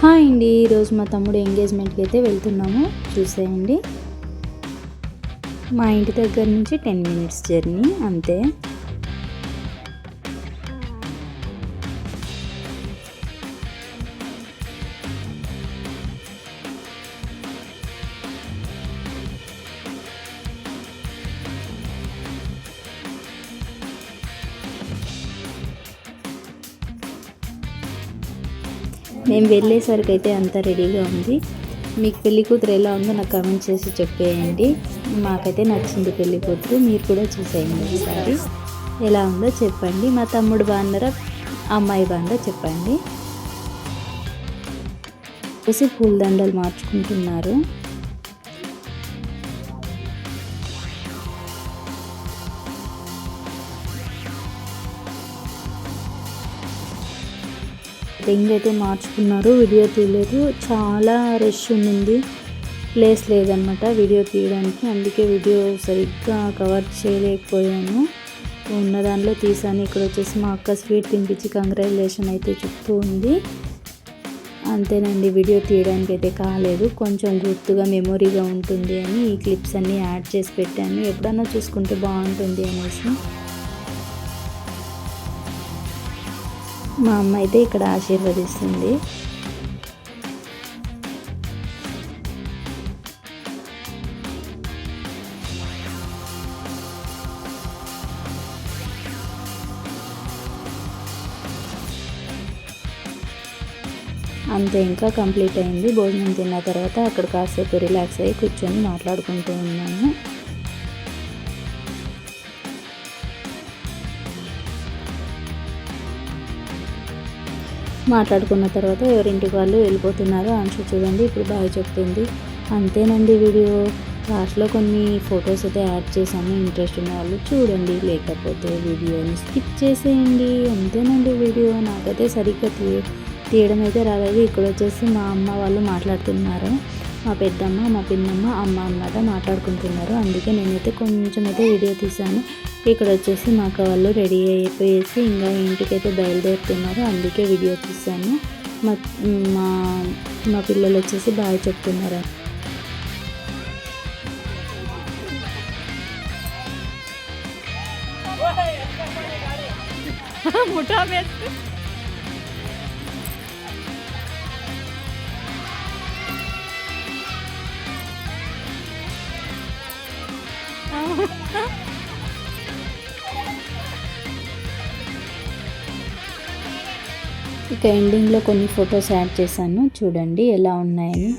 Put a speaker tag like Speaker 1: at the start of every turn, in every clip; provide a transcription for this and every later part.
Speaker 1: Hi అండి, ఈరోజు మా తమ్ముడు ఎంగేజ్మెంట్కి అయితే వెళ్తున్నాము. చూసేయండి, మా ఇంటి దగ్గర నుంచి 10 మినిట్స్ జర్నీ అంతే. మేము వెళ్ళేసరికి అయితే అంతా రెడీగా ఉంది. మీకు పెళ్లి కూతురు ఎలా ఉందో నాకు కామెంట్ చేసి చెప్పేయండి. మాకైతే నచ్చింది పెళ్లి కూతురు, మీరు కూడా చూసేయండి ఒకసారి ఎలా ఉందో చెప్పండి. మా తమ్ముడు బాగున్నారా, అమ్మాయి బాగుందా చెప్పండి. వచ్చేసి పూలదండలు మార్చుకుంటున్నారు. రింగ్ అయితే మార్చుకున్నారు. వీడియో తీయలేదు, చాలా రష్ ఉండింది, ప్లేస్ లేదనమాట వీడియో తీయడానికి. అందుకే వీడియో సరిగ్గా కవర్ చేయలేకపోయాను. ఉన్న దానిలో తీసాను. ఇక్కడ వచ్చేసి మా అక్క స్వీట్ తినిపించి కంగ్రాచులేషన్ అయితే చెప్తూ ఉంది. అంతేనండి, వీడియో తీయడానికి అయితే కాలేదు. కొంచెం గుర్తుగా మెమొరీగా ఉంటుంది అని ఈ క్లిప్స్ అన్నీ యాడ్ చేసి పెట్టాను, ఎప్పుడన్నా చూసుకుంటే బాగుంటుంది అనేసి. మా అమ్మ అయితే ఇక్కడ ఆశీర్వదిస్తుంది. అంతే, ఇంకా కంప్లీట్ అయింది. భోజనం తిన్న తర్వాత అక్కడ కాసేపు రిలాక్స్ అయ్యి కూర్చొని మాట్లాడుకుంటూ ఉన్నాను. మాట్లాడుకున్న తర్వాత ఎవరింటికి వాళ్ళు వెళ్ళిపోతున్నారు. అంశు చూడండి ఇప్పుడు బాగా చెప్తుంది. అంతేనండి, వీడియో లాస్ట్లో కొన్ని ఫొటోస్ అయితే యాడ్ చేశాను. ఇంట్రెస్ట్ ఉన్న వాళ్ళు చూడండి, లేకపోతే వీడియోని స్కిప్ చేసేయండి. అంతేనండి వీడియో. నాకైతే సరిగ్గా తీయడం అయితే రాలేదు. ఇక్కడ వచ్చేసి మా అమ్మ వాళ్ళు మాట్లాడుతున్నారు. మా పెద్దమ్మ, మా పిన్నమ్మ, అమ్మ అన్నమాట మాట్లాడుకుంటున్నారు. అందుకే నేనైతే కొంచెం అయితే వీడియో తీశాను. ఇక్కడ వచ్చేసి మా అక్క వాళ్ళు రెడీ అయిపోయేసి ఇంకా ఇంటికైతే బయలుదేరుతున్నారు. అందుకే వీడియో తీశాను. మా మా పిల్లలు వచ్చేసి బాగా చెప్తున్నారు. ఇక ఎండింగ్లో కొన్ని ఫొటోస్ యాడ్ చేశాను, చూడండి ఎలా ఉన్నాయని.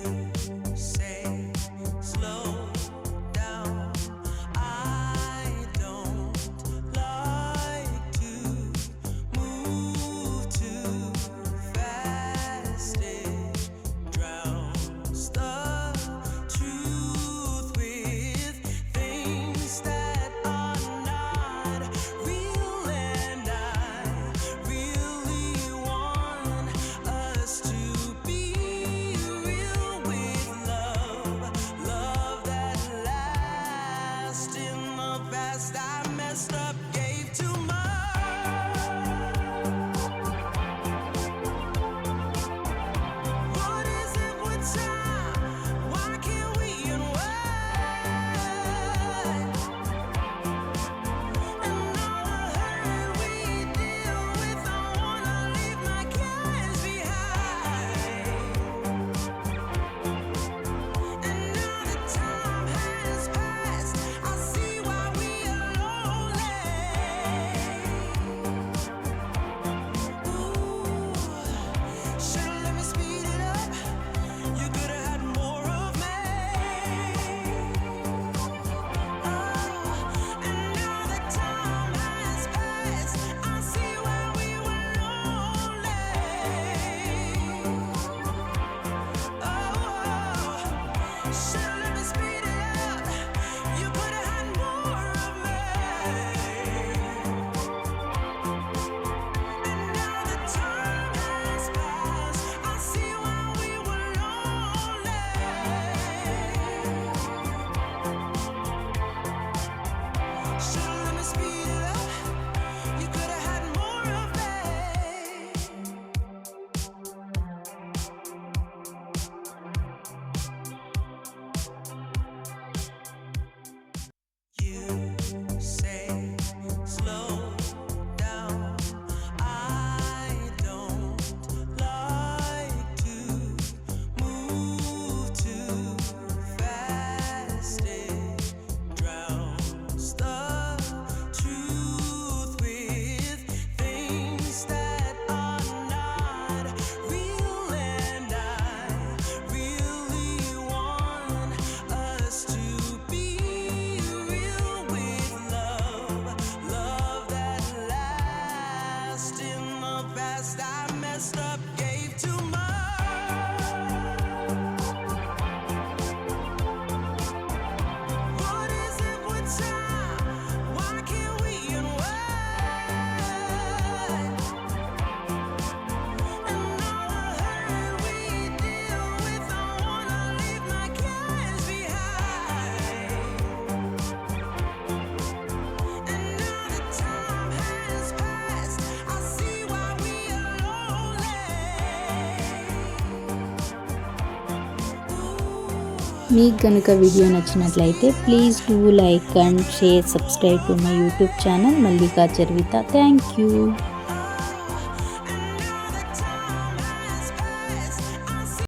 Speaker 1: మీకు కనుక వీడియో నచ్చినట్లయితే please do like and share, subscribe to my YouTube channel Mallika Charvitha. Thank you.